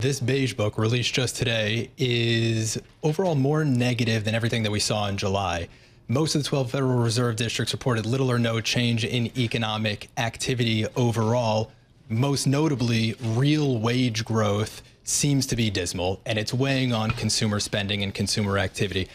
This Beige Book, released just today, is overall more negative than everything that we saw in July. Most of the 12 Federal Reserve districts reported little or no change in economic activity overall. Most notably, real wage growth seems to be dismal, and it's weighing on consumer spending and consumer activity.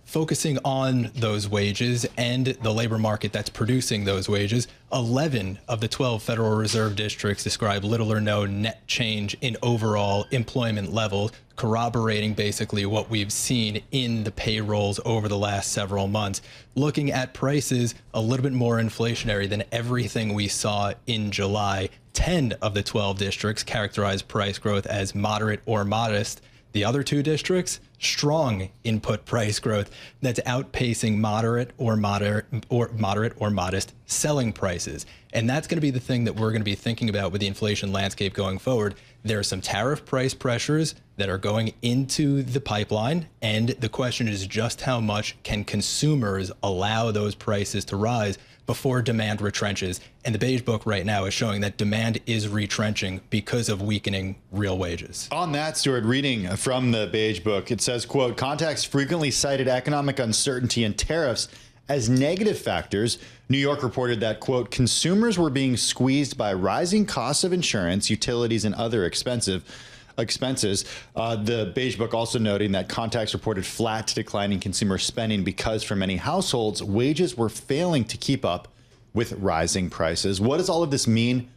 Focusing on those wages and the labor market that's producing those wages, 11 of the 12 Federal Reserve districts describe little or no net change in overall employment levels, corroborating basically what we've seen in the payrolls over the last several months. Looking at prices, a little bit more inflationary than everything we saw in July. 10 of the 12 districts characterize price growth as moderate or modest. The other two districts, strong input price growth that's outpacing moderate or modest selling prices. And that's going to be the thing that we're going to be thinking about with the inflation landscape going forward. There are some tariff price pressures that are going into the pipeline, and the question is just how much can consumers allow those prices to rise before demand retrenches. And the Beige Book right now is showing that demand is retrenching because of weakening real wages. On that, Stuart, reading from the Beige Book, it says, quote, contacts frequently cited economic uncertainty and tariffs as negative factors. New York reported that, quote, consumers were being squeezed by rising costs of insurance, utilities, and other expenses. The Beige Book also noting that contacts reported flat to declining consumer spending because for many households, wages were failing to keep up with rising prices. What does all of this mean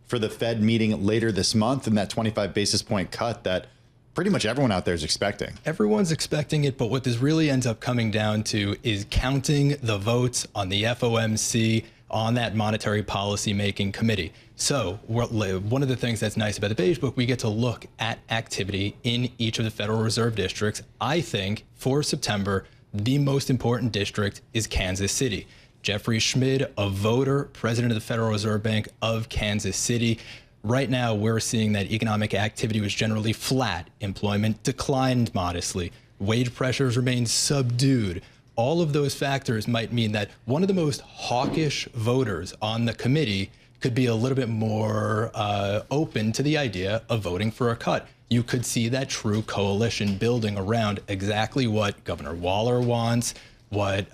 for the Fed meeting later this month and that 25 basis point cut that pretty much everyone out there is expecting? Everyone's expecting it, but what this really ends up coming down to is counting the votes on the FOMC on that monetary policy making committee. So one of the things that's nice about the Beige Book, we get to look at activity in each of the Federal Reserve districts. I think for September, the most important district is Kansas City. Jeffrey Schmid, a voter, president of the Federal Reserve Bank of Kansas City. Right now, we're seeing that economic activity was generally flat. Employment declined modestly. Wage pressures remained subdued. All of those factors might mean that one of the most hawkish voters on the committee could be a little bit more open to the idea of voting for a cut. You could see that true coalition building around exactly what Governor Waller wants, what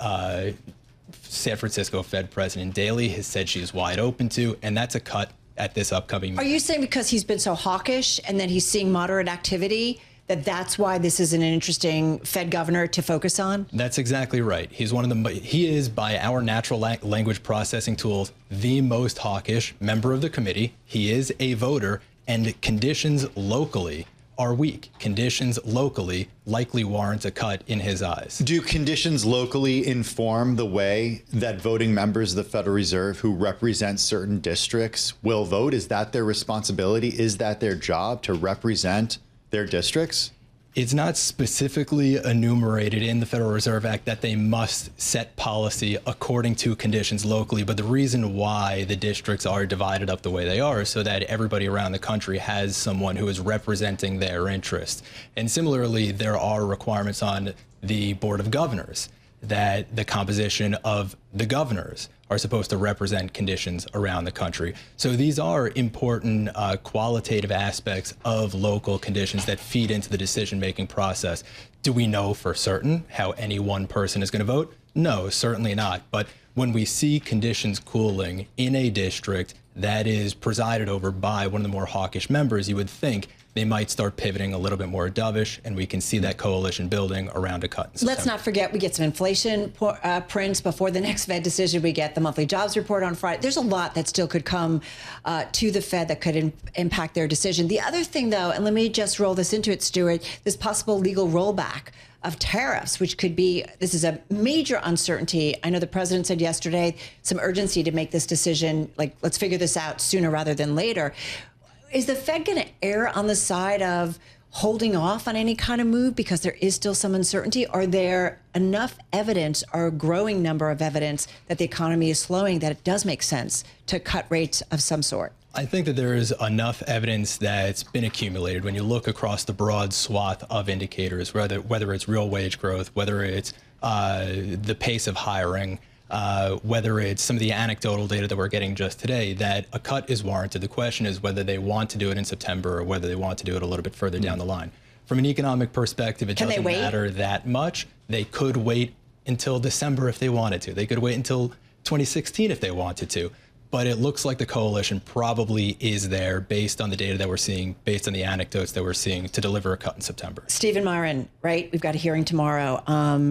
San Francisco Fed President Daley has said she's wide open to, and that's a cut at this upcoming meeting. Are you saying because he's been so hawkish and then he's seeing moderate activity, that's why this is an interesting Fed governor to focus on? That's exactly right. He is, by our natural language processing tools, the most hawkish member of the committee. He is a voter, and conditions locally are weak. Conditions locally likely warrant a cut in his eyes. Do conditions locally inform the way that voting members of the Federal Reserve who represent certain districts will vote? Is that their responsibility? Is that their job to represent their districts? It's not specifically enumerated in the Federal Reserve Act that they must set policy according to conditions locally, but the reason why the districts are divided up the way they are is so that everybody around the country has someone who is representing their interests. And similarly, there are requirements on the Board of Governors that the composition of the governors are supposed to represent conditions around the country. So these are important qualitative aspects of local conditions that feed into the decision-making process. Do we know for certain how any one person is going to vote? No, certainly not. But when we see conditions cooling in a district that is presided over by one of the more hawkish members, you would think they might start pivoting a little bit more dovish, and we can see that coalition building around a cut in September. Let's not forget, we get some inflation prints before the next Fed decision. We get the monthly jobs report on Friday. There's a lot that still could come to the Fed that could impact their decision. The other thing, though, and let me just roll this into it, Stuart, this possible legal rollback of tariffs, which could be, this is a major uncertainty. I know the president said yesterday some urgency to make this decision, like, let's figure this out sooner rather than later. Is the Fed going to err on the side of holding off on any kind of move because there is still some uncertainty? Are there enough evidence or a growing number of evidence that the economy is slowing that it does make sense to cut rates of some sort? I think that there is enough evidence that's been accumulated when you look across the broad swath of indicators, whether it's real wage growth, whether it's the pace of hiring, whether it's some of the anecdotal data that we're getting just today, that a cut is warranted. The question is whether they want to do it in September or whether they want to do it a little bit further down the line. From an economic perspective, it doesn't matter that much. They could wait until December if they wanted to. They could wait until 2016 if they wanted to. But it looks like the coalition probably is there based on the data that we're seeing, based on the anecdotes that we're seeing, to deliver a cut in September. Stephen Myron, right? We've got a hearing tomorrow.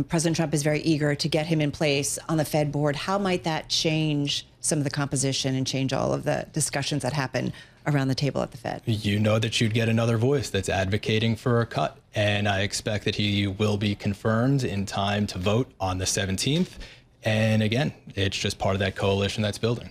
President Trump is very eager to get him in place on the Fed board. How might that change some of the composition and change all of the discussions that happen around the table at the Fed? You know that you'd get another voice that's advocating for a cut. And I expect that he will be confirmed in time to vote on the 17th. And again, it's just part of that coalition that's building.